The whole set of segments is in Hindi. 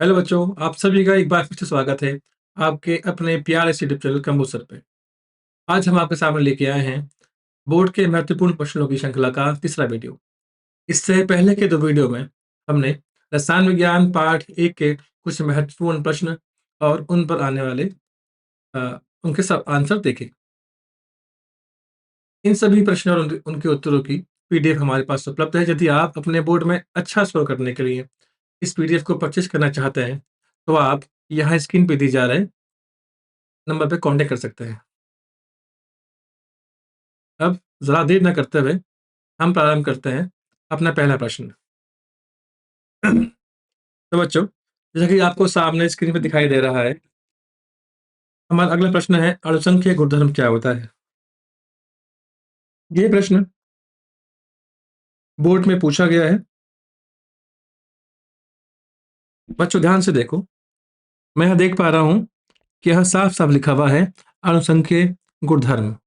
हेलो बच्चों, आप सभी का एक बार फिर से स्वागत है आपके अपने प्यारे से यूट्यूब चैनल कंबूसर पे। आज हम आपके सामने लेके आए हैं बोर्ड के महत्वपूर्ण प्रश्नों की श्रृंखला का तीसरा वीडियो। इससे पहले के दो वीडियो में हमने रसायन विज्ञान पाठ 1 के कुछ महत्वपूर्ण प्रश्न और उन पर आने वाले उनके सब आंसर देखे। इन सभी प्रश्नों और उनके उत्तरों की पीडीएफ हमारे पास उपलब्ध है। यदि आप अपने बोर्ड में अच्छा स्कोर करने के लिए इस पीडीएफ को परचेज करना चाहते हैं, तो आप यहाँ स्क्रीन पे दी जा रहे नंबर पे कॉन्टैक्ट कर सकते हैं। अब ज़रा देर न करते हुए हम प्रारंभ करते हैं अपना पहला प्रश्न। तो बच्चों, जैसा कि आपको सामने स्क्रीन पे दिखाई दे रहा है, हमारा अगला प्रश्न है अणुसंख्य गुणधर्म क्या होता है? ये प्रश्न बोर्ड में पूछा गया है। बच्चों ध्यान से देखो, मैं यहाँ देख पा रहा हूँ कि यहाँ साफ-साफ लिखा हुआ है अणुसंख्य गुणधर्म।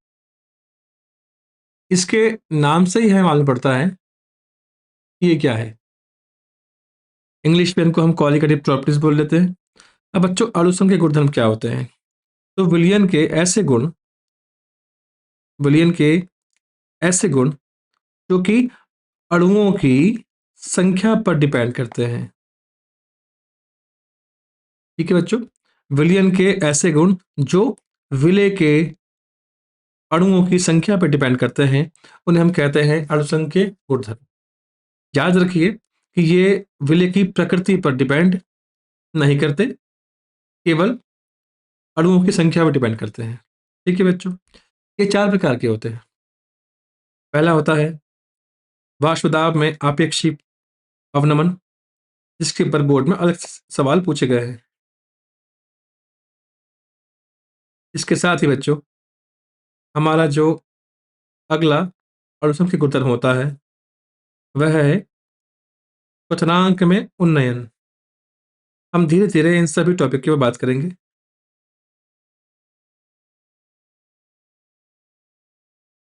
इसके नाम से ही हमें मालूम पड़ता है कि ये क्या है। इंग्लिश में इनको हम क्वालिटेटिव प्रॉपर्टीज बोल लेते हैं। अब बच्चों अणुसंख्य गुणधर्म क्या होते हैं? तो विलयन के ऐसे गुण जो कि अणुओं की संख्या पर डिपेंड करते हैं। ठीक है बच्चों, विलयन के ऐसे गुण जो विलेय के अणुओं की संख्या पर डिपेंड करते हैं, उन्हें हम कहते हैं अणुसंख्य गुणधर्म। याद रखिए कि ये विलेय की प्रकृति पर डिपेंड नहीं करते, केवल अणुओं की संख्या पर डिपेंड करते हैं। ठीक है बच्चों, ये 4 प्रकार के होते हैं। पहला होता है वाष्प दाब में आपेक्षिक अवनमन, जिसके ऊपर बोर्ड में अलग सवाल पूछे गए हैं। इसके साथ ही बच्चों, हमारा जो अगला अणुसंख्य गुणधर्म होता है, वह है क्वथनांक में उन्नयन। हम धीरे-धीरे इन सभी टॉपिक की ओर बात करेंगे।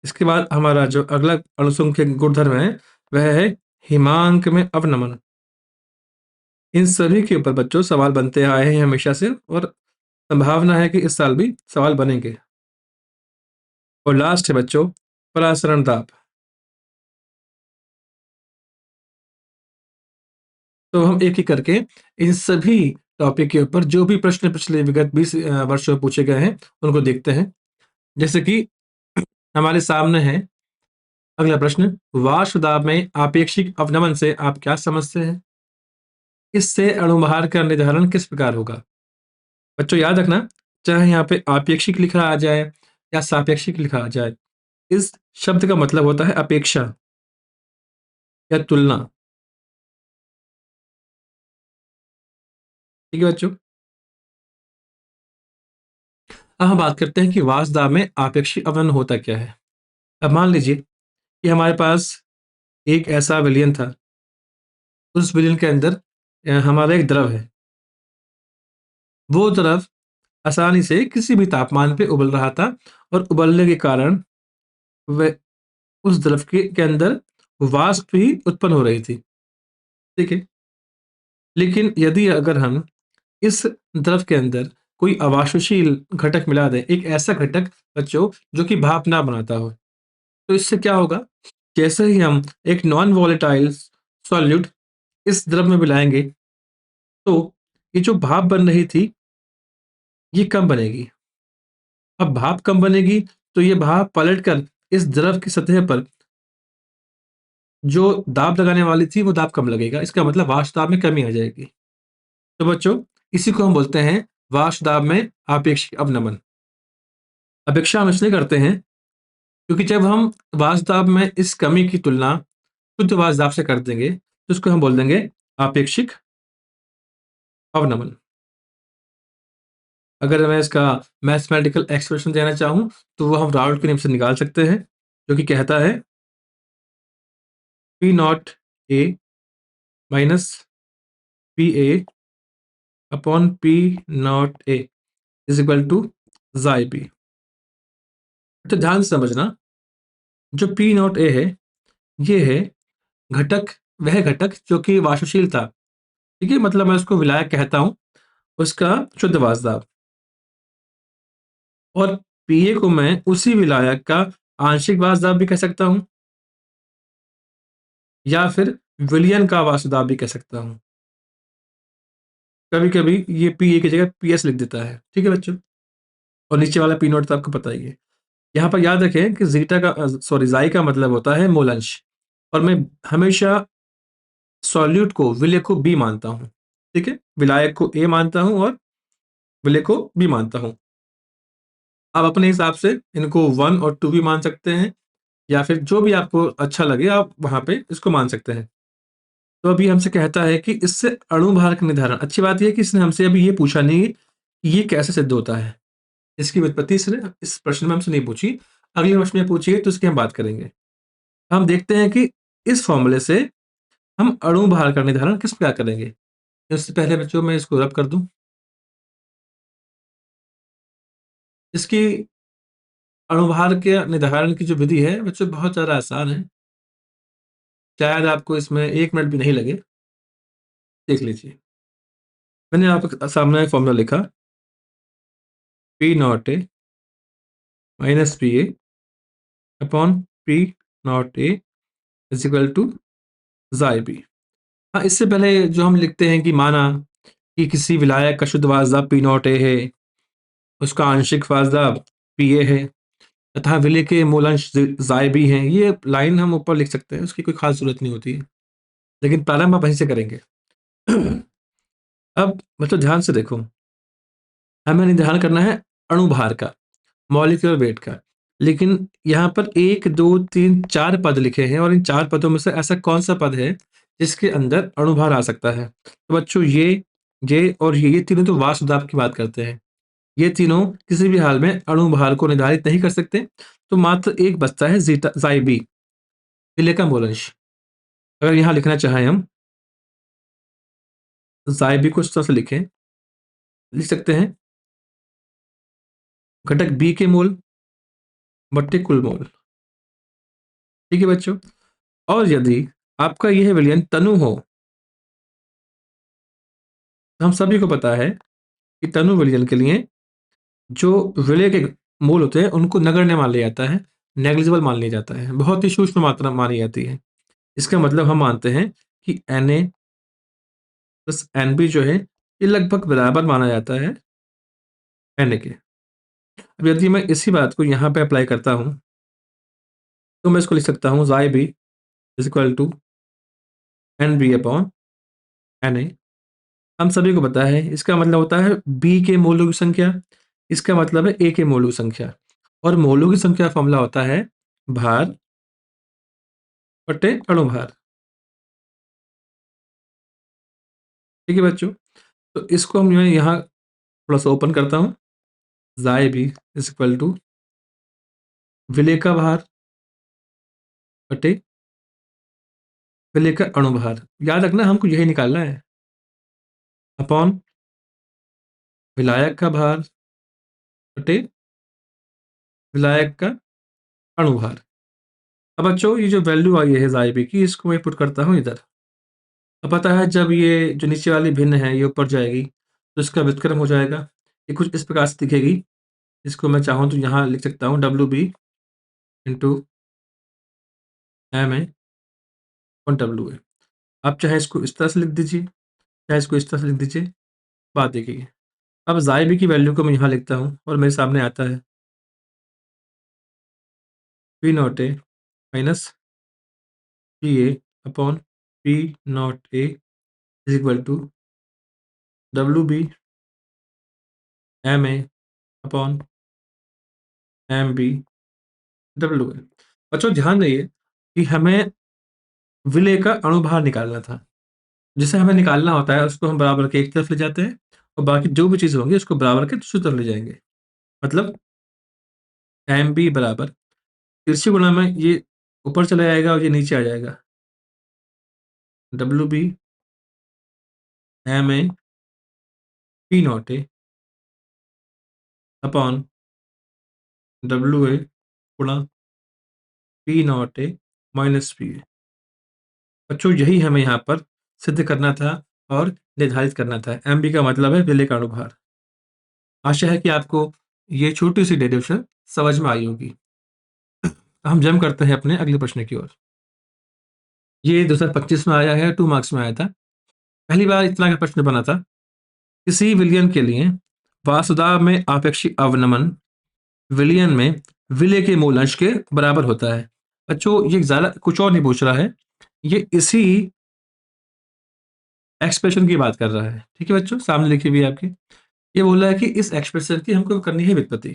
इसके बाद हमारा जो अगला अणुसंख्य गुणधर्म है, वह है हिमांक में अवनमन। इन सभी के ऊपर बच्चों सवाल बनते आए हैं हमेशा से, और संभावना है कि इस साल भी सवाल बनेंगे। और लास्ट है बच्चों परासरण दाब। तो हम एक-एक करके इन सभी टॉपिक के ऊपर जो भी प्रश्न पिछले विगत 20 वर्षों में पूछे गए हैं, उनको देखते हैं। जैसे कि हमारे सामने है अगला प्रश्न, वाष्प दाब में आपेक्षिक अवनमन से आप क्या समझते हैं? इससे अणुभार का निर्धारण किस प्रकार होगा? बच्चों याद रखना, चाहे यहाँ पे आपेक्षिक लिखा आ जाए या सापेक्षिक लिखा आ जाए, इस शब्द का मतलब होता है अपेक्षा या तुलना। ठीक है बच्चों? अब हम बात करते हैं कि वाष्प दाब में आपेक्षिक अवनमन होता क्या है? अब मान लीजिए कि हमारे पास एक ऐसा विलयन था, उस विलयन के अंदर हमारा एक द्रव है। वो द्रव आसानी से किसी भी तापमान पे उबल रहा था, और उबलने के कारण वह उस द्रव के अंदर वाष्प ही उत्पन्न हो रही थी। ठीक है? लेकिन यदि अगर हम इस द्रव के अंदर कोई अवाष्पशील घटक मिला दें, एक ऐसा घटक बच्चों जो कि भाप ना बनाता हो, तो इससे क्या होगा? जैसे ही हम एक नॉन वोलेटाइल सॉल्यूट इस द्रव में मिलाएँगे, तो ये जो भाप बन रही थी, ये कम बनेगी। अब भाप कम बनेगी, तो ये भाप पलटकर इस द्रव की सतह पर जो दाब लगाने वाली थी, वो दाब कम लगेगा। इसका मतलब वाष्प दाब में कमी आ जाएगी। तो बच्चों, इसी को हम बोलते हैं वाष्प दाब में आपेक्षिक अवनमन। अपेक्षा हम इसलिए करते हैं क्योंकि जब हम वाष्प दाब में इस कमी की तुलना शुद्ध वाष्प दाब से कर देंगे, तो उसको हम बोल देंगे आपेक्षिक अवनमन। अगर मैं इसका मैथमेटिकल एक्सप्रेशन देना चाहूँ, तो वो हम राउल्ट के नियम से निकाल सकते हैं, जो कि कहता है P not A minus PA upon P not A is equal to Xi B। तो ध्यान से समझना, जो P नॉट A है, ये है घटक, वह घटक जो कि वाष्पशील था, ठीक है? मतलब मैं उसको विलायक कहता हूँ, उसका शुद्ध वाष्प। और पीए को मैं उसी विलायक का आंशिक वाष्प भी कह सकता हूँ, या फिर विलयन का वाष्प भी कह सकता हूँ। कभी-कभी ये पीए की जगह पीएस लिख देता है। ठीक है बच्चों? और नीचे वाला पी नॉट तो आपको पता ही है। यहाँ पर याद रखें कि ज़ाई का मतलब होता है मूल अंश, और मैं हमेशा सॉल्यूट को, विलय को बी मानता हूँ। ठीक है? विलायक को ए मानता हूँ और विलय को बी मानता हूँ। आप अपने हिसाब से इनको 1 और 2 भी मान सकते हैं, या फिर जो भी आपको अच्छा लगे आप वहाँ पे इसको मान सकते हैं। तो अभी हमसे कहता है कि इससे अणु भार का निर्धारण। अच्छी बात ये है कि इसने हमसे अभी ये पूछा नहीं कि ये कैसे सिद्ध होता है। इसकी व्युत्पत्ति इसने इस प्रश्न में हमसे नहीं पूछी। अगले प्रश्न में पूछिए तो इसकी हम बात करेंगे। हम देखते हैं कि इस फ़ॉर्मूले से हम अणु भार का निर्धारण किस प्रकार करेंगे। तो इससे पहले बच्चों मैं इसको रब कर दूँ। इसकी अणु भार के निर्धारण की जो विधि है बच्चों बहुत ज़्यादा आसान है। शायद आपको इसमें 1 मिनट भी नहीं लगे। देख लीजिए। मैंने आपके सामने फ़ॉर्मूला लिखा, P naught A minus P A upon P naught A is equal to xi B. हाँ, इससे पहले जो हम लिखते हैं कि माना कि किसी विलायक का शुद्ध वाष्प पी नॉट ए है, उसका आंशिक वाष्प पी ए है, तथा विलय के मूलांश ज़ाई बी हैं। ये लाइन हम ऊपर लिख सकते हैं, उसकी कोई खास ज़रूरत नहीं होती है। लेकिन प्रारंभ आप वहीं से करेंगे। अब मतलब ध्यान से देखो, हमें निर्धारण करना है अणु भार का, मॉलिक्यूलर वेट का। लेकिन यहाँ पर 1, 2, 3, 4 पद लिखे हैं, और इन 4 पदों में से ऐसा कौन-सा पद है जिसके अंदर अणु भार आ सकता है? तो बच्चों ये और ये तीनों तो वाष्प दाब की बात करते हैं। ये तीनों किसी भी हाल में अणु भार को निर्धारित नहीं कर सकते, तो मात्र एक बचता है ज़ाई बी, विलय का मूलांश। अगर यहाँ लिखना चाहें हम, ज़ाई बी को इस तरह से लिख सकते हैं, घटक बी के मोल बट्टे कुल मोल। ठीक है बच्चों? और यदि आपका यह विलयन तनु हो, तो हम सभी को पता है कि तनु विलयन के लिए जो विलय के मोल होते हैं उनको नगण्य मान लिया जाता है, नेग्लिजिबल मान लिया जाता है, बहुत ही सूक्ष्म मात्रा मानी जाती है। इसका मतलब हम मानते हैं कि Na प्लस Nb जो है ये लगभग बराबर माना जाता है Na के। अब यदि मैं इसी बात को यहाँ पे अप्लाई करता हूँ, तो मैं इसको लिख सकता हूँ xi B is equal to Nb upon Na। हम सभी को पता है इसका मतलब होता है बी के मोलों की संख्या, इसका मतलब है ए के मोलों की संख्या, और मोलों की संख्या फॉर्मूला होता है भार बटे अणु भार। ठीक है बच्चों? तो इसको हम मैं यहाँ थोड़ा-सा ओपन करता हूँ, xi B is equal to विलय का भार बटे विलय का अणु भार। याद रखना हमको यही निकालना है, अपॉन विलायक का भार बटे विलायक का अणु भार। अब बच्चों ये जो वैल्यू आई है ज़ाई बी की, इसको मैं पुट करता हूँ इधर। अब पता है जब ये जो नीचे वाली भिन्न है ये ऊपर जाएगी, तो इसका व्युत्क्रम हो जाएगा। ये कुछ इस प्रकार से दिखेगी। इसको मैं चाहूँ तो यहाँ लिख सकता हूँ WB into MA upon WA। आप चाहे इसको इस तरह से लिख दीजिए, चाहे इसको इस तरह से लिख दीजिए, बात देखिए। अब ज़ाई बी की वैल्यू को मैं यहाँ लिखता हूँ और मेरे सामने आता है P not A minus PA upon P not A is equal to WB MA upon MB WA। बच्चों ध्यान रहिए कि हमें विलय का अणु भार निकालना था। जिसे हमें निकालना होता है उसको हम बराबर के एक तरफ ले जाते हैं, और बाकी जो भी चीज़ होंगी उसको बराबर के दूसरी तरफ ले जाएँगे। मतलब MB बराबर तिरछी गुणा में ये ऊपर चला जाएगा और ये नीचे आ जाएगा। WB MA P not a upon WA गुणा P not A minus PA। बच्चों यही हमें यहाँ पर सिद्ध करना था और निर्धारित करना था। एमबी का मतलब है विलेय का अणुभार। आशा है कि आपको ये छोटी-सी डेरिवेशन समझ में आई होगी। हम जंप करते हैं अपने अगले प्रश्न की ओर। ये 2025 में आया है, 2 मार्क्स में आया था। पहली बार इतना का प्रश्न बना था, किसी विलयन के लिए वासुदाब में आपेक्षिक अवनमन विलयन में विलेय के मूल अंश के बराबर होता है। बच्चों, ये ज़्यादा कुछ और नहीं पूछ रहा है, ये इसी एक्सप्रेशन की बात कर रहा है। ठीक है बच्चों, सामने लिखी हुई है आपके। ये बोल रहा है कि इस एक्सप्रेशन की हमको करनी है व्युत्पत्ति।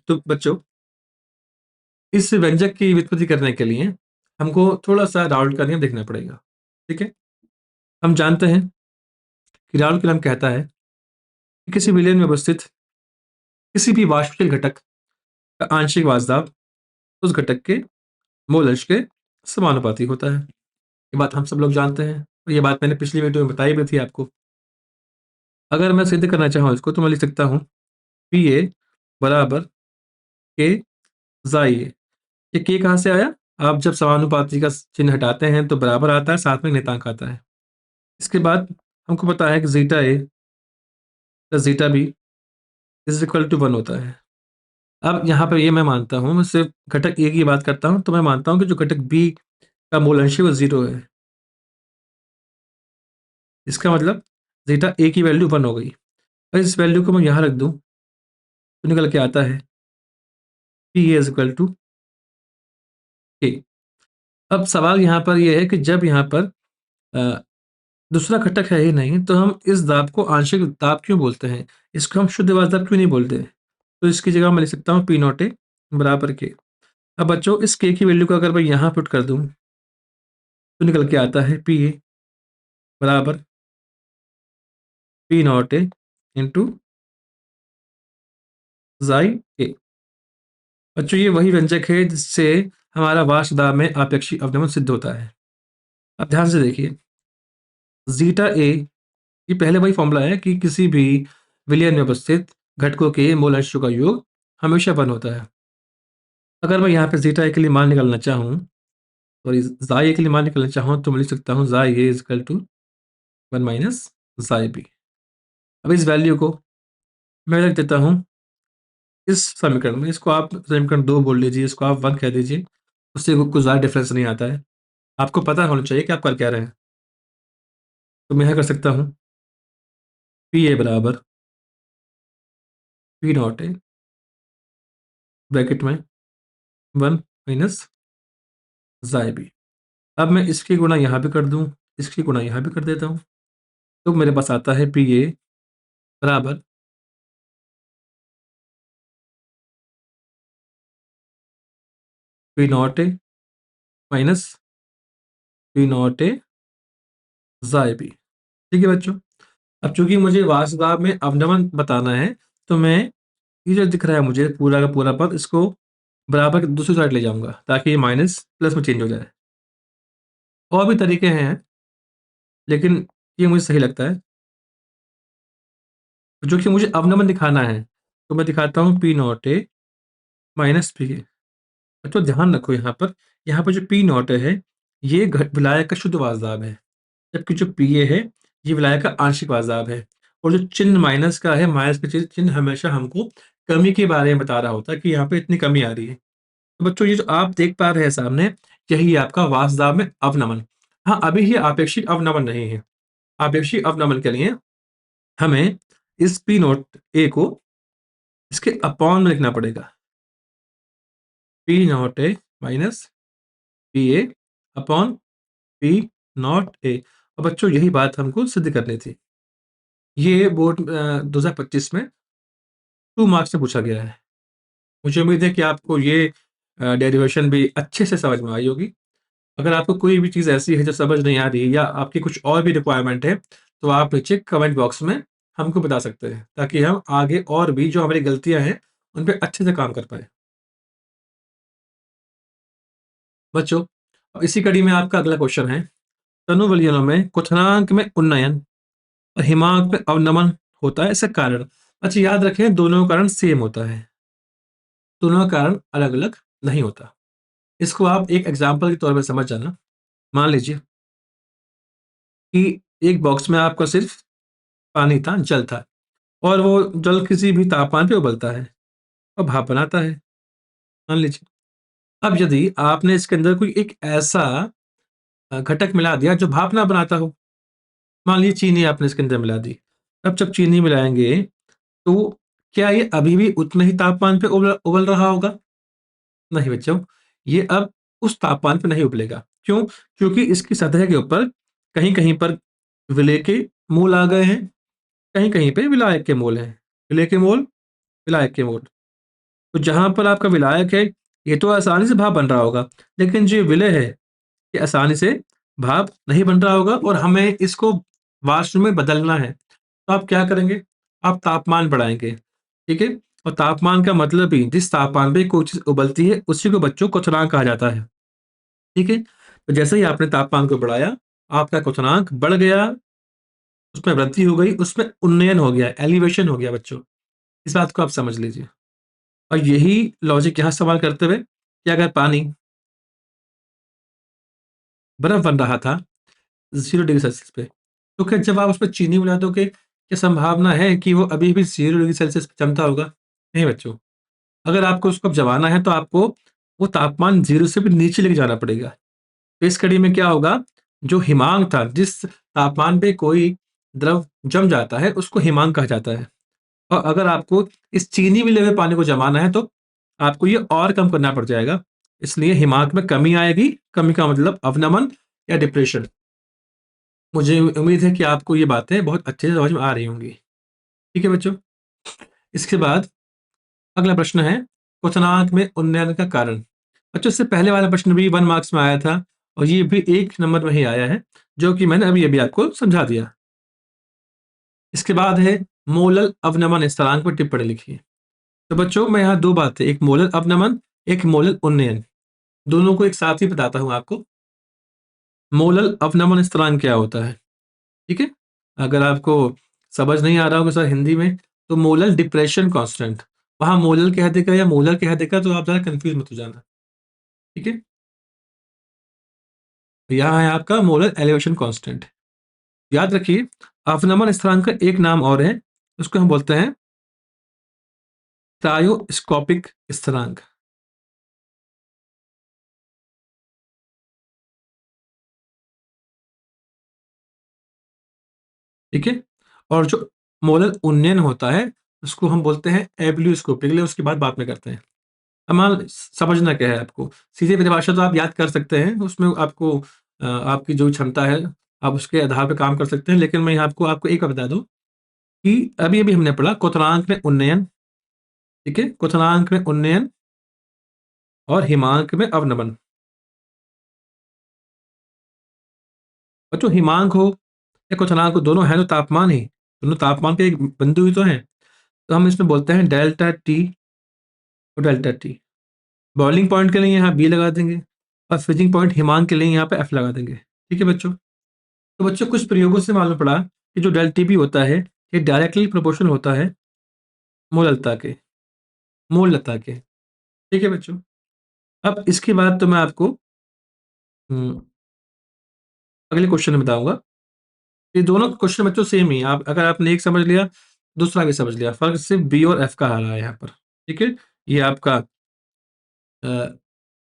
तो बच्चों, इस व्यंजक की व्युत्पत्ति करने के लिए हमको थोड़ा-सा राउल्ट का नियम देखना पड़ेगा। ठीक है? हम जानते हैं कि राउल्ट का नियम कहता है कि किसी विलयन में उपस्थित किसी भी वाष्पशील घटक का आंशिक वाष्पदाब उस घटक के मूल अंश के समानुपाती होता है। ये बात हम सब लोग जानते हैं और ये बात मैंने पिछली वीडियो में बताई भी थी आपको। अगर मैं सिद्ध करना चाहूँ इसको तो मैं लिख सकता हूँ Pa बराबर K ज़ाई ए। ये K कहाँ से आया? आप जब समानुपाती का चिन्ह हटाते हैं तो बराबर आता है, साथ में नियतांक आता है। इसके बाद हमको पता है कि zeta A plus zeta B is equal to 1 होता है। अब यहाँ पे ये मैं मानता हूँ, मैं सिर्फ़ घटक A की बात करता हूँ, तो मैं मानता हूँ कि जो घटक B का मूल अंश है वो 0 है। इसका मतलब ज़ीटा A की वैल्यू 1 हो गई। और इस वैल्यू को मैं यहाँ रख दूँ, तो निकल के आता है P is equal to K। अब सवाल यहाँ पर ये है कि जब यहाँ पर अ, दूसरा घटक है ही नहीं, तो हम इस दाब को आंशिक दाब क्यों बोलते हैं? इसको हम शुद्ध वाष्प दाब क्यों नहीं बोलते? तो इसकी जगह मैं लिख सकता हूँ P नॉट ए बराबर K। अब बच्चों, इस K की वैल्यू को अगर मैं यहाँ पुट कर दूँ, तो निकल के आता है Pa बराबर P नॉट ए इंटू ज़ाई ए। बच्चों, ये वही व्यंजक है जिससे हमारा वाष्प दाब में आपेक्षिक अवनमन सिद्ध होता है। अब ध्यान से देखिए, ज़ीटा ए ये पहले वही फ़ॉर्मूला है कि किसी भी विलयन में उपस्थित घटकों के मूल अंशों का योग हमेशा 1 होता है। अगर मैं यहाँ पे ज़ीटा ए के लिए मान निकालना चाहूँ, सॉरी ज़ाई ए के लिए मान निकालना चाहूँ, तो मैं लिख सकता हूँ xi A is equal to 1 minus xi B. अब इस वैल्यू को मैं रख देता हूँ इस समीकरण में। इसको आप समीकरण 2 बोल लीजिए, इसको आप 1 कह दीजिए, उससे कुछ ज़्यादा डिफ़रेंस नहीं आता है। आपको पता होना चाहिए कि आप कर क्या रहे हैं। तो मैं यहाँ कर सकता हूँ P A बराबर P नॉट ए ब्रैकेट में 1 माइनस ज़ाई बी। अब मैं इसकी गुणा यहाँ भी कर दूँ, इसकी गुणा यहाँ भी कर देता हूँ, तो मेरे पास आता है P A बराबर P not A minus P not A xi B. ठीक है बच्चों? अब चूँकि मुझे वाष्प दाब में अवनमन बताना है, तो मैं ये जो दिख रहा है मुझे पूरा का पूरा पद, इसको बराबर दूसरी साइड ले जाऊँगा, ताकि ये माइनस प्लस में चेंज हो जाए। और भी तरीके हैं, लेकिन ये मुझे सही लगता है। जो कि मुझे अवनमन दिखाना है, तो मैं दिखाता हूँ P not A minus P A। तो ध्यान रखो यहाँ पर जो P नॉट है, ये विलायक का शुद्ध वाष्प दाब है, जबकि जो PA है, ये विलायक का आंशिक वाष्प दाब है। और जो चिन्ह माइनस का है, माइनस का चिन्ह हमेशा हमको कमी के बारे में बता रहा होता है कि यहाँ पे इतनी कमी आ रही है। तो बच्चों, ये जो आप देख पा रहे हैं सामने, यही है आपका वाष्प दाब में अवनमन। हाँ, अभी ये आपेक्षिक अवनमन नहीं है। आपेक्षिक अवनमन के लिए हमें इस P नॉट A को इसके अपॉन में लिखना पड़ेगा। P not A minus PA upon P not A। और बच्चों, यही बात हमको सिद्ध करनी थी। ये बोर्ड 2025 में 2 मार्क्स में पूछा गया है। मुझे उम्मीद है कि आपको ये डेरिवेशन भी अच्छे से समझ में आई होगी। अगर आपको कोई भी चीज़ ऐसी है जो समझ नहीं आ रही या आपकी कुछ और भी रिक्वायरमेंट है, तो आप नीचे कमेंट बॉक्स में हमको बता सकते हैं, ताकि हम आगे और भी जो हमारी गलतियाँ हैं, उन पे अच्छे से काम कर पाएँ। बच्चों, अब इसी कड़ी में आपका अगला क्वेश्चन है, तनु विलयनों में क्वथनांक में उन्नयन और हिमांक में अवनमन होता है, इसका कारण? अच्छा, याद रखें, दोनों का कारण सेम होता है, दोनों का कारण अलग-अलग नहीं होता। इसको आप एक एग्ज़ाम्पल के तौर पे समझ जाना। मान लीजिए कि एक बॉक्स में आपका सिर्फ पानी था, जल था और वो जल किसी भी तापमान पे उबलता है और भाप बनाता है, मान लीजिए। अब यदि आपने इसके अंदर कोई एक ऐसा घटक मिला दिया जो भाप ना बनाता हो, मान लीजिए चीनी आपने इसके अंदर मिला दी। अब जब चीनी मिलाएँगे, तो क्या ये अभी भी उतने ही तापमान पे उबल उबल रहा होगा? नहीं बच्चों, ये अब उस तापमान पे नहीं उबलेगा। क्यों? क्योंकि इसकी सतह के ऊपर कहीं-कहीं पर विलेय के मोल आ गए हैं, कहीं-कहीं पे विलायक के मोल हैं। विलेय के मोल, विलायक के मोल। तो जहाँ पर आपका विलायक है, ये तो आसानी से भाप बन रहा होगा, लेकिन जो ये विलेय है, ये आसानी से भाप नहीं बन रहा होगा और हमें इसको वाष्प में बदलना है। तो आप क्या करेंगे? आप तापमान बढ़ाएँगे, ठीक है? और तापमान का मतलब ही जिस तापमान पे कोई चीज़ उबलती है, उसी को बच्चों क्वथनांक कहा जाता है, ठीक है? तो जैसे ही आपने तापमान को बढ़ाया, आपका क्वथनांक बढ़ गया, उसमें वृद्धि हो गई, उसमें उन्नयन हो गया, एलिवेशन हो गया बच्चों। इस बात को आप समझ लीजिए। और यही लॉजिक यहाँ इस्तेमाल करते हुए कि अगर पानी बर्फ बन रहा था 0 डिग्री सेल्सियस पे, तो क्या जब आप उसमें चीनी मिला दोगे, क्या संभावना है कि वो अभी भी 0 डिग्री सेल्सियस पे जमता होगा? नहीं बच्चों। अगर आपको उसको अब जमाना है तो आपको वो तापमान 0 से भी नीचे लेके जाना पड़ेगा। तो इस कड़ी में क्या होगा, जो हिमांक था, जिस तापमान पे कोई द्रव जम जाता है, उसको हिमांक कहा जाता है। और अगर आपको इस चीनी मिले हुए पानी को जमाना है, तो आपको ये और कम करना पड़ जाएगा। इसलिए हिमांक में कमी आएगी, कमी का मतलब अवनमन या डिप्रेशन। मुझे उम्मीद है कि आपको ये बातें बहुत अच्छे से समझ में आ रही होंगी। ठीक है बच्चों? इसके बाद अगला प्रश्न है, क्वथनांक में उन्नयन का कारण। बच्चों, इससे पहले वाला प्रश्न भी 1 मार्क्स में आया था और ये भी 1 नंबर में ही आया है, जो कि मैंने अभी-अभी आपको समझा दिया। इसके बाद है मोलल अवनमन स्थिरांक पर टिप्पणी लिखिए। तो बच्चों, मैं यहाँ 2 बातें, एक मोलल अवनमन, एक मोलल उन्नयन, दोनों को एक साथ ही बताता हूँ आपको। मोलल अवनमन स्थिरांक क्या होता है? ठीक है? अगर आपको समझ नहीं आ रहा होगा सर हिंदी में, तो मोलल डिप्रेशन कांस्टेंट, वहाँ मोलल कह देगा या मोलर कह देगा तो आप ज़्यादा कन्फ्यूज़ मत हो जाना। ठीक है? तो यहाँ है आपका मोलर एलिवेशन कांस्टेंट। याद रखिए, अवनमन स्थिरांक का एक नाम और है, उसको हम बोलते हैं क्रायोस्कोपिक स्थिरांक। ठीक है? और जो मोलर उन्नयन होता है, उसको हम बोलते हैं एब्लियोस्कोपिक। चलिए उसकी बात बाद में करते हैं। अब समझना क्या है आपको? सीधे परिभाषा तो आप याद कर सकते हैं, उसमें आपको आपकी जो क्षमता है, आप उसके आधार पे काम कर सकते हैं। लेकिन मैं यहाँ आपको आपको एक बात बता दूँ कि अभी-अभी हमने पढ़ा क्वथनांक में उन्नयन, ठीक है? क्वथनांक में उन्नयन और हिमांक में अवनमन। और जो हिमांक हो या क्वथनांक हो, दोनों हैं तो तापमान ही, दोनों तापमान के एक बिंदु ही तो हैं। तो हम इसमें बोलते हैं डेल्टा टी और डेल्टा टी। बॉइलिंग पॉइंट के लिए यहाँ बी लगा देंगे और फ्रीजिंग पॉइंट हिमांक के लिए यहाँ पे एफ लगा देंगे। ठीक है बच्चों? तो बच्चों, कुछ प्रयोगों से मालूम पड़ा कि जो डेल टीबी होता है, ये डायरेक्टली प्रोपोर्शनल होता है मोललता के, मोललता के। ठीक है बच्चों? अब इसके बाद तो मैं आपको अगले क्वेश्चन में बताऊंगा। ये दोनों क्वेश्चन बच्चों सेम ही, आप अगर आपने एक समझ लिया, दूसरा भी समझ लिया, फर्क सिर्फ बी और एफ का आ रहा है यहाँ पर। ठीक है? ये आपका अ,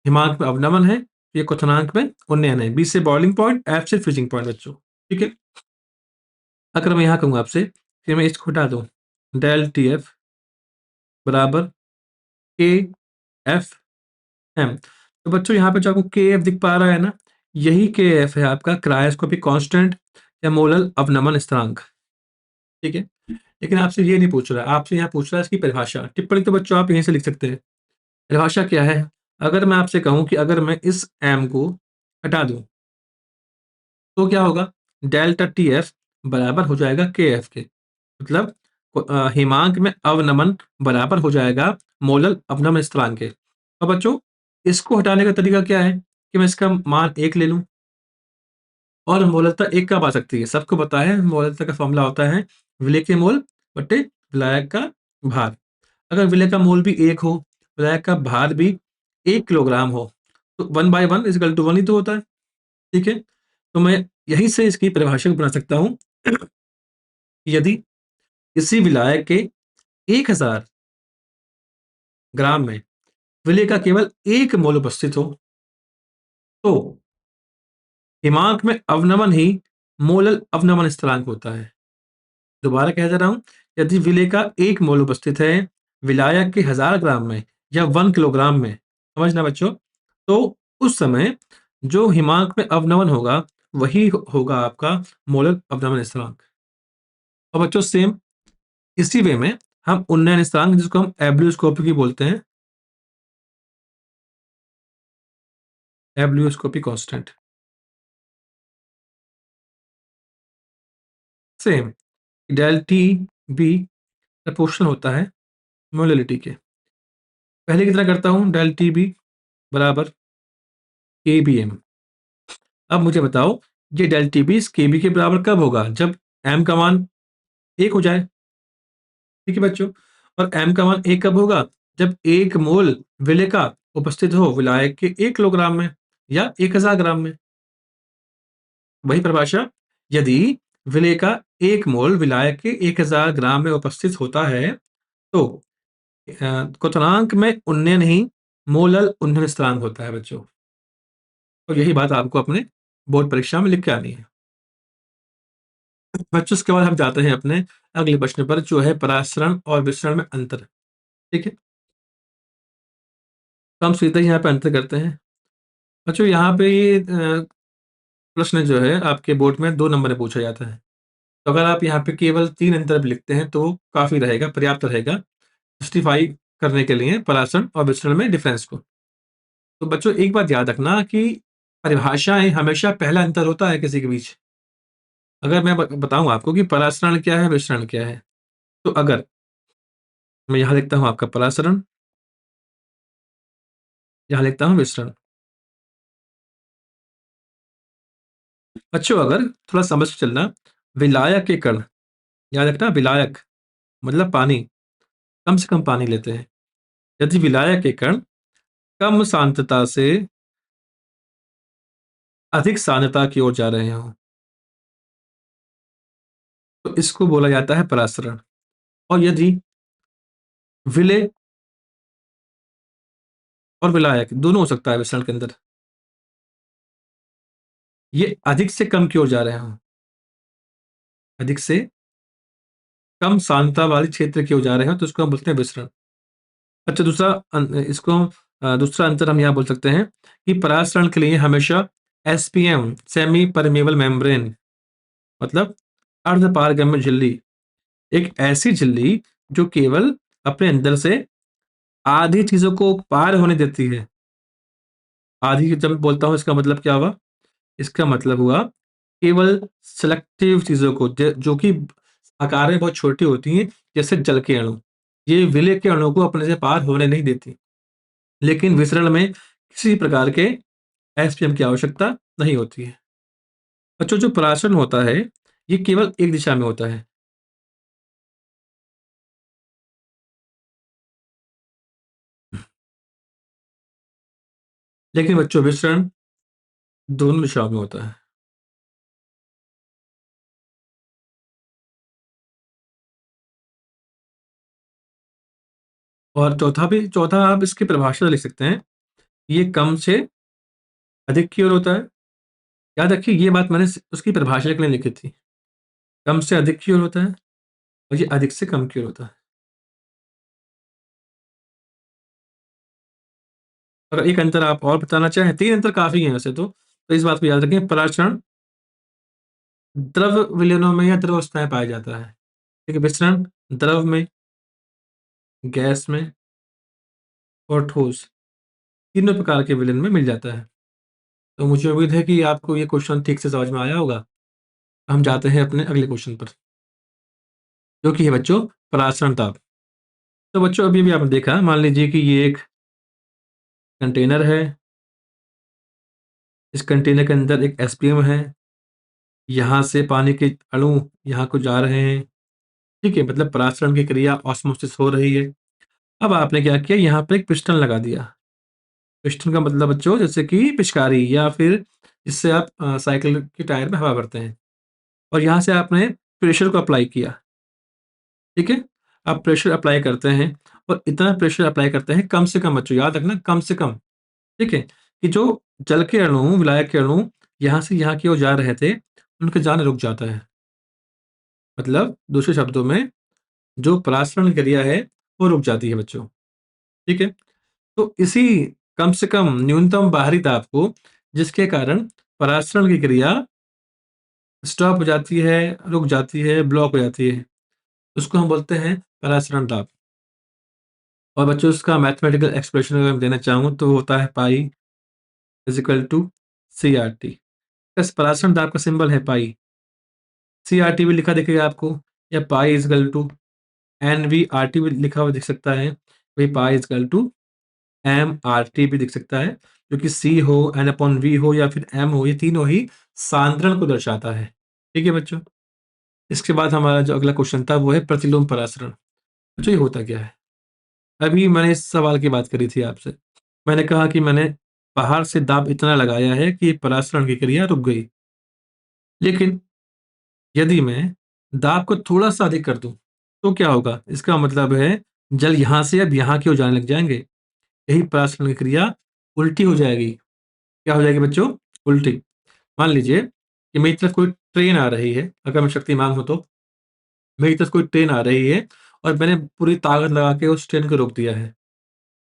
हिमांक में अवनमन है, ये क्वथनांक में उन्नयन है। बी से बॉइलिंग पॉइंट, एफ से फ्रीजिंग पॉइंट बच्चों। ठीक है? अगर मैं यहाँ कहूँगा आपसे कि मैं इसको हटा दूँ, डेल टी एफ बराबर के एफ एम। तो बच्चों, यहाँ पे जो आपको के एफ दिख पा रहा है ना, यही के एफ है आपका क्रायोस्कोपिक कांस्टेंट या मोलल अवनमन स्थिरांक। ठीक है? लेकिन आपसे ये नहीं पूछ रहा है, आपसे यहाँ पूछ रहा है इसकी परिभाषा। टिप्पणी तो बच्चों आप यहीं से लिख सकते हैं। परिभाषा क्या है? अगर मैं आपसे कहूँ कि अगर मैं इस एम को हटा दूँ, तो क्या होगा? डेल्टा टी एफ बराबर हो जाएगा के एफ के। मतलब हिमांक में अवनमन बराबर हो जाएगा मोलल अवनमन स्थिरांक के। अब बच्चों, इसको हटाने का तरीका क्या है कि मैं इसका मान 1 ले लूँ और मोललता 1 कब आ सकती है? सबको पता है मोललता का फ़ॉर्मूला होता है विलेय के मोल बटे विलायक का भार। अगर विलेय का मोल भी 1 हो, विलायक का भार भी 1 किलोग्राम हो, तो 1/1 = 1 ही तो होता है। ठीक है? तो मैं यहीं से इसकी परिभाषा को बना सकता हूँ कि यदि किसी विलायक के 1000 ग्राम में विलेय का केवल 1 मोल उपस्थित हो, तो हिमांक में अवनमन ही मोलल अवनमन स्थिरांक होता है। दोबारा कह दे रहा हूँ, यदि विलेय का 1 मोल उपस्थित है विलायक के 1000 ग्राम में या 1 किलोग्राम में, समझना बच्चों, तो उस समय जो हिमांक में अवनमन होगा वही होगा आपका मोलल अवनमन स्थिरांक। और बच्चों सेम इसी वे में हम उन्नयन स्थिरांक, जिसको हम एब्लियोस्कोपिक बोलते हैं, ebullioscopic constant, same del T B proportional होता है मोलैलिटी के। पहले की तरह करता हूं, डेल टी बी बराबर के बी एम। अब मुझे बताओ, ये डेल टी बी इस के बी के बराबर कब होगा? जब एम का मान 1 हो जाए। ठीक है बच्चों, और एम का मान 1 कब होगा? जब 1 मोल विलेय का उपस्थित हो विलायक के 1 किलोग्राम में या 1000 ग्राम में। वही परिभाषा, यदि विलेय का 1 मोल विलायक के 1000 ग्राम में उपस्थित होता है, तो क्वथनांक में उन्नयन ही मोलल उन्नयन स्थिरांक होता है बच्चों। तो यही बात आपको अपने बोर्ड परीक्षा में लिख के आनी है बच्चों। उसके बाद हम जाते हैं अपने अगले प्रश्न पर, जो है परासरण और विसरण में अंतर। ठीक है, तो हम सीधे ही यहाँ पे अंतर करते हैं बच्चों। यहाँ पे ये प्रश्न जो है आपके बोर्ड में 2 नंबर में पूछा जाता है। तो अगर आप यहाँ पे केवल 3 अंतर भी लिखते हैं तो काफी रहेगा, पर्याप्त रहेगा जस्टिफाई करने के लिए परासरण और विसरण में डिफरेंस को। तो बच्चों एक बात याद रखना कि परिभाषाएं हमेशा पहला अंतर होता है किसी के बीच। अगर मैं बताऊं आपको कि परासरण क्या है, विसरण क्या है, तो अगर मैं यहाँ लिखता हूँ आपका परासरण, यहाँ लिखता हूँ विसरण। बच्चों अगर थोड़ा समझ के चलना, विलायक के कण, याद रखना विलायक मतलब पानी, कम से कम पानी लेते हैं। यदि विलायक के कण कम सांद्रता से अधिक सांद्रता की ओर जा रहे हों, तो इसको बोला जाता है परासरण। और यदि विलेय और विलायक दोनों हो सकता है विसरण के अंदर, ये अधिक से कम की ओर जा रहे हों, अधिक से कम सांद्रता वाले क्षेत्र की ओर जा रहे हो, तो इसको हम बोलते हैं विसरण। अच्छा, दूसरा अंतर हम यहाँ बोल सकते हैं कि परासरण के लिए हमेशा एसपीएम, सेमी परमेबल मेम्ब्रेन, मतलब अर्ध पारगम्य झिल्ली, एक ऐसी झिल्ली जो केवल अपने अंदर से आधी चीजों को पार होने देती है। आधी जब मैं बोलता हूं इसका मतलब क्या हुआ? इसका मतलब हुआ केवल सिलेक्टिव चीजों को, जो कि आकार में बहुत छोटी होती हैं, जैसे जल के अणु। ये विलेय के अणु को अपने से पार होने नहीं देती। लेकिन विसरण में किसी प्रकार के एसपीएम की आवश्यकता नहीं होती है। बच्चों जो परासरण होता है ये केवल एक दिशा में होता है। लेकिन बच्चों विसरण दोनों दिशाओं में होता है। और चौथा आप इसकी परिभाषा लिख सकते हैं, ये कम से अधिक की ओर होता है। याद रखिए ये बात मैंने उसकी परिभाषा के लिए लिखी थी। कम से अधिक की ओर होता है और ये अधिक से कम की ओर होता है। और एक अंतर आप और बताना चाहें, 3 अंतर काफी हैं वैसे तो इस बात को याद रखें, पराचरण द्रव विलयनों में या द्रव अवस्था में पाया जाता है। ठीक है, विसरण द्रव में, गैस में और ठोस, तीनों प्रकार के विलयन में मिल जाता है। तो मुझे उम्मीद है कि आपको ये क्वेश्चन ठीक से समझ में आया होगा। हम जाते हैं अपने अगले क्वेश्चन पर, जो कि है बच्चों परासरण ताप। तो बच्चों अभी भी आपने देखा, मान लीजिए कि ये एक कंटेनर है, इस कंटेनर के अंदर एक एसपीएम है, यहाँ से पानी के अणु यहाँ को जा रहे हैं। ठीक है, मतलब परासरण की क्रिया ऑस्मोसिस हो रही है। अब आपने क्या किया, यहाँ पे एक पिस्टन लगा दिया। पिस्टन का मतलब बच्चों जैसे कि पिचकारी या फिर जिससे आप साइकिल के टायर में हवा भरते हैं और यहाँ से आपने प्रेशर को अप्लाई किया, ठीक है? आप प्रेशर अप्लाई करते हैं और इतना प्रेशर अप्लाई करते हैं कम से कम बच्चों याद रखना कम से कम, ठीक है? कि जो जल के अणु, विलायक के अणु यहाँ से यहाँ की ओर जा रहे थे, उनका जाना रुक जाता है। मतलब दूसरे शब्दों में जो परासरण क्रिया है, वो रुक जाती है बच्चों, ठीक है? तो इसी कम से कम न्यूनतम बाहरी दाब को जिसके कारण परासरण की क्रिया स्टॉप हो जाती है, रुक जाती है, ब्लॉक हो जाती है, उसको हम बोलते हैं परासरण दाब। और बच्चों इसका मैथमेटिकल एक्सप्रेशन अगर मैं देना चाहूँ तो वो होता है पाई इज़ इक्वल टू CRT। बस परासरण दाब का सिंबल है पाई। CRT भी लिखा दिखेगा आपको या पाई इज़ इक्वल टू NVRT भी लिखा हुआ दिख सकता है। वही पाई इज़ इक्वल टू MRT भी दिख सकता है, जो कि C हो, N/V हो या फिर M हो, ये तीनों ही सांद्रण को दर्शाता है। ठीक है बच्चों? इसके बाद हमारा जो अगला क्वेश्चन था वो है प्रतिलोम परासरण। बच्चों ये होता क्या है? अभी मैंने इस सवाल की बात करी थी आपसे। मैंने कहा कि मैंने बाहर से दाब इतना लगाया है कि परासरण की क्रिया रुक गई। लेकिन यदि मैं दाब को थोड़ा-सा अधिक कर दूँ, तो क्या होगा? इसका मतलब है जल यहाँ से अब यहाँ की ओर जाने लग जाएँगे। यही परासरण की क्रिया उल्टी हो जाएगी। क्या हो जाएगी बच्चों? उल्टी। मान लीजिए कि मेरी तरफ कोई ट्रेन आ रही है, अगर मैं शक्तिमान हूँ तो। मेरी तरफ कोई ट्रेन आ रही है और मैंने पूरी ताकत लगा के उस ट्रेन को रोक दिया है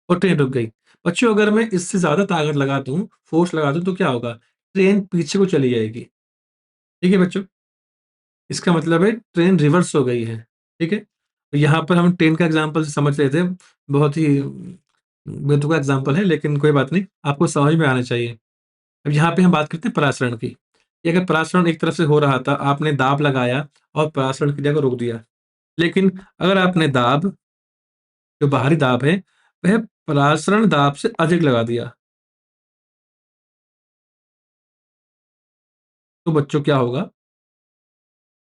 और ट्रेन रुक गई। बच्चों अगर मैं इससे ज़्यादा ताकत लगा दूँ, फ़ोर्स लगा दूँ तो क्या होगा? ट्रेन पीछे को चली जाएगी। ठीक है बच्चों? इसका मतलब है ट्रेन रिवर्स हो गई है। ठीक है? तो यहाँ पर हम ट्रेन का एग्ज़ाम्पल से समझ रहे थे, बहुत ही बेतुका एग्ज़ाम्पल है लेकिन कोई बात नहीं, आपको समझ में आना चाहिए। अब यहाँ पे हम बात करते हैं परासरण की, कि अगर परासरण एक तरफ से हो रहा था, आपने दाब लगाया और परासरण क्रिया को रोक दिया। लेकिन अगर आपने दाब, जो बाहरी दाब है, वह परासरण दाब से अधिक लगा दिया, तो बच्चों क्या होगा?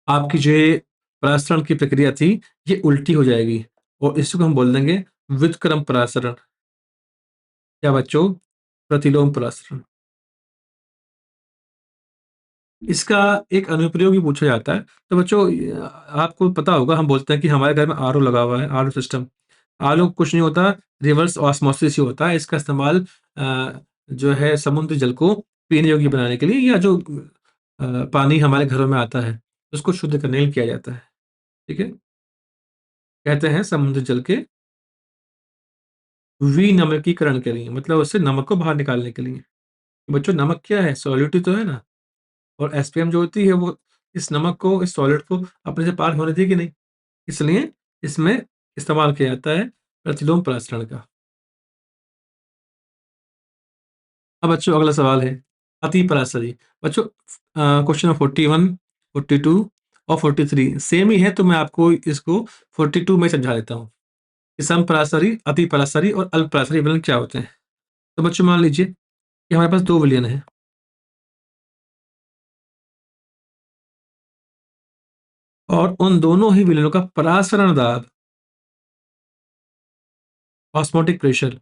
आपकी जो ये परासरण की प्रक्रिया थी, ये उल्टी हो जाएगी और इसको हम बोल देंगे व्युत्क्रम परासरण या बच्चों प्रतिलोम परासरण। इसका एक अनुप्रयोग भी पूछा जाता है। तो बच्चों आपको पता होगा हम बोलते हैं कि हमारे घर में आरओ लगा हुआ है, आरओ सिस्टम। आरओ कुछ नहीं होता, रिवर्स ऑस्मोसिस ही होता है। इसका इस्तेमाल जो है समुद्री जल को पीने योग्य बनाने के लिए या जो पानी हमारे घरों में आता है, उसको शुद्ध करने के लिए किया जाता है। ठीक है? कहते हैं समुद्री जल के विनमकीकरण के लिए, मतलब उससे नमक को बाहर निकालने के लिए। बच्चों नमक क्या है? सॉल्युट ही तो है ना? और एसपीएम जो होती है वो इस नमक को, इस सॉलिड को अपने से पार होने देगी नहीं। इसलिए इसमें इस्तेमाल किया जाता है प्रतिलोम परासरण का। अब बच्चों अगला सवाल है अतिपरासरी। बच्चों क्वेश्चन नंबर 41, 42 और 43 सेम ही है, तो मैं आपको इसको 42 में समझा देता हूँ कि समपरासरी, अतिपरासरी और अल्पपरासरी विलयन क्या होते हैं। तो बच्चों मान लीजिए कि हमारे पास 2 विलयन हैं और उन दोनों ही विलयनों का परासरण दाब, ऑस्मोटिक प्रेशर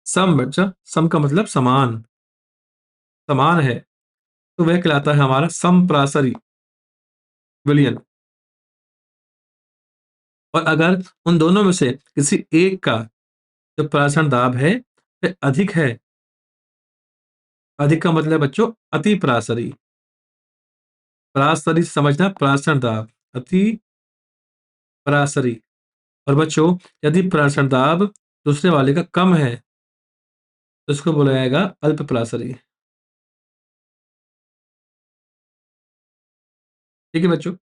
सम, बच्चा सम का मतलब समान, समान है, तो वह कहलाता है हमारा समपरासरी विलयन। और अगर उन दोनों में से किसी एक का जो परासरण दाब है वह अधिक है, अधिक का मतलब बच्चों अति परासरी, परासरी से समझना परासरण दाब, अति परासरी। और बच्चों यदि परासरण दाब दूसरे वाले का कम है तो इसको बोला जाएगा अल्प परासरी। ठीक है बच्चों?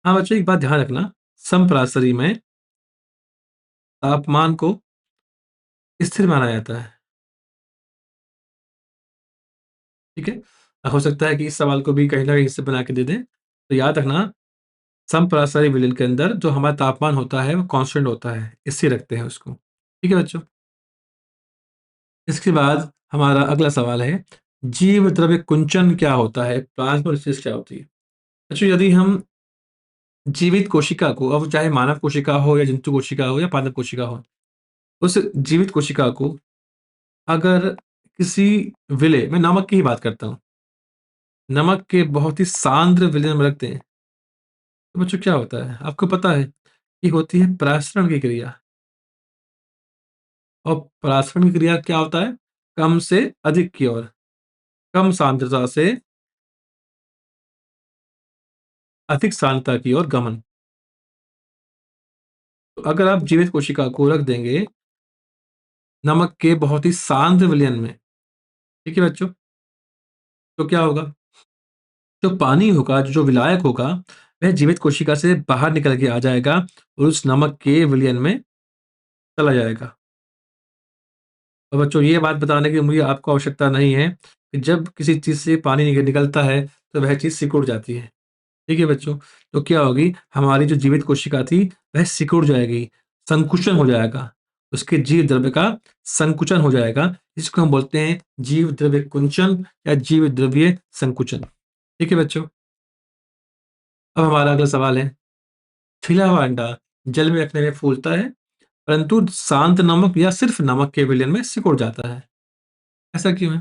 हाँ बच्चों एक बात ध्यान रखना, समपरासरी में तापमान को स्थिर माना जाता है। ठीक है? हो सकता है कि इस सवाल को भी कहीं ना कहीं से बना के दे दें, तो याद रखना समपरासरी विलयन के अंदर जो हमारा तापमान होता है वो कांस्टेंट होता है, स्थिर रखते हैं उसको। ठीक है बच्चों? इसके बाद हमारा अगला सवाल है जीव द्रव्य कुंचन क्या होता है? प्लाज्मोलिसिस क्या होती है? बच्चों यदि हम जीवित कोशिका को, अब चाहे मानव कोशिका हो या जंतु कोशिका हो या पादप कोशिका हो, उस जीवित कोशिका को अगर किसी विलेय मैं नमक की ही बात करता हूँ, नमक के बहुत ही सांद्र विलयन में रखते हैं, तो बच्चों क्या होता है? आपको पता है, ये होती है परासरण की क्रिया और परासरण की क्रिया क्या होता है? कम से अधिक की ओर, कम सांद्रता से अधिक सांद्रता की ओर गमन। तो अगर आप जीवित कोशिका को रख देंगे नमक के बहुत ही सांद्र विलयन में, ठीक है बच्चों? तो क्या होगा? जो पानी होगा, जो विलायक होगा, वह जीवित कोशिका से बाहर निकल के आ जाएगा और उस नमक के विलयन में चला जाएगा। और बच्चों ये बात बताने की मुझे आपको आवश्यकता नहीं है कि जब किसी चीज़ से पानी निकलता है, तो वह चीज़ सिकुड़ जाती है। ठीक है बच्चों? तो क्या होगी, हमारी जो जीवित कोशिका थी, वह सिकुड़ जाएगी, संकुचन हो जाएगा। उसके जीव द्रव्य का संकुचन हो जाएगा, जिसको हम बोलते हैं जीव द्रव्य कुंचन या जीव द्रव्य संकुचन। ठीक है बच्चों? अब हमारा अगला सवाल है, छिला हुआ अंडा जल में रखने में फूलता है, परंतु शांत नमक या सिर्फ नमक के विलयन में सिकुड़ जाता है। ऐसा क्यों है?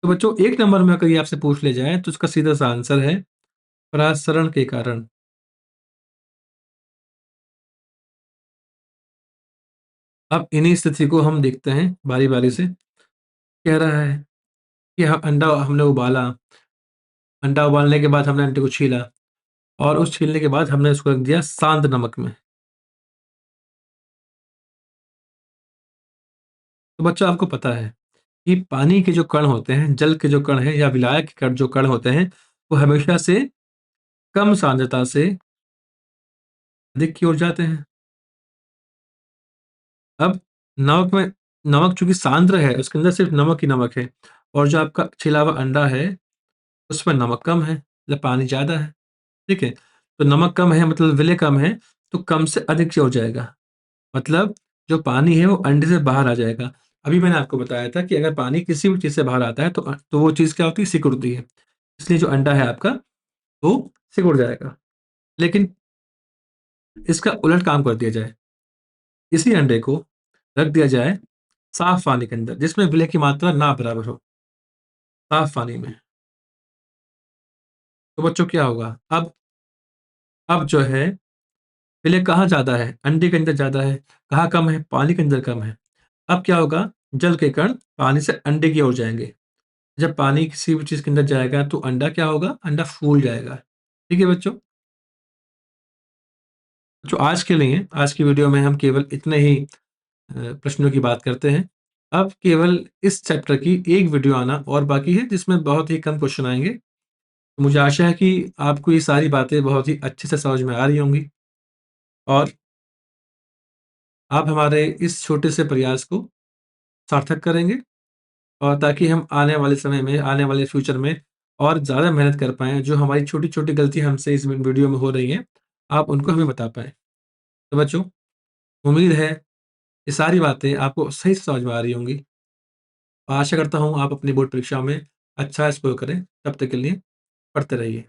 तो बच्चों 1 नंबर में अगर ये आपसे पूछ लिया जाए, तो इसका सीधा-सा आंसर है परासरण के कारण। अब इन्हीं स्थिति को हम देखते हैं बारी-बारी से। कह रहा है कि अंडा हमने उबाला, अंडा उबालने के बाद हमने अंडे को छीला और उस छीलने के बाद हमने उसको रख दिया शांत नमक में। तो बच्चों आपको पता है कि पानी के जो कण होते हैं, जल के जो कण हैं या विलायक के कण जो कण होते हैं, वो हमेशा से कम सांद्रता से अधिक की ओर जाते हैं। अब नमक में नमक चूँकि सांद्र है, उसके अंदर सिर्फ़ नमक ही नमक है और जो आपका छिला हुआ अंडा है, उसमें नमक कम है, मतलब पानी ज़्यादा है, ठीक है? तो नमक कम है मतलब विलेय कम है, तो कम से अधिक की ओर जाएगा। मतलब जो पानी है वो अंडे से बाहर आ जाएगा। अभी मैंने आपको बताया था कि अगर पानी किसी भी चीज़ से बाहर आता है तो वो चीज़ क्या होती है? सिकुड़ती है। इसलिए जो अंडा है आपका, वो सिकुड़ जाएगा। लेकिन इसका उलट काम कर दिया जाए, इसी अंडे को रख दिया जाए साफ पानी के अंदर, जिसमें विलय की मात्रा ना बराबर हो, साफ पानी में। तो बच्चों क्या होगा? अब जो है विलय कहाँ ज़्यादा है? अंडे के अंदर ज़्यादा है। कहाँ कम है? पानी के अंदर कम है। अब क्या होगा? जल के कण पानी से अंडे की ओर जाएँगे। जब पानी किसी भी चीज़ के अंदर जाएगा तो अंडा क्या होगा? अंडा फूल जाएगा। ठीक है बच्चों? जो आज के लिए आज की वीडियो में हम केवल इतने ही प्रश्नों की बात करते हैं। अब केवल इस चैप्टर की एक वीडियो आना और बाकी है जिसमें बहुत ही कम क्वेश्चन आएँगे। मुझे आशा है कि आपको ये सारी बातें बहुत ही अच्छे से समझ में आ रही होंगी और आप हमारे इस छोटे से प्रयास को सार्थक करेंगे और ताकि हम आने वाले समय में, आने वाले फ्यूचर में और ज़्यादा मेहनत कर पाएँ, जो हमारी छोटी-छोटी गलती हमसे इस वीडियो में हो रही हैं, आप उनको हमें बता पाएँ। तो बच्चों, उम्मीद है ये सारी बातें आपको सही से समझ में आ रही होंगी। आशा करता हूँ आप अपनी बोर्ड परीक्षा में अच्छा स्कोर करें। तब तक के लिए पढ़ते रहिए।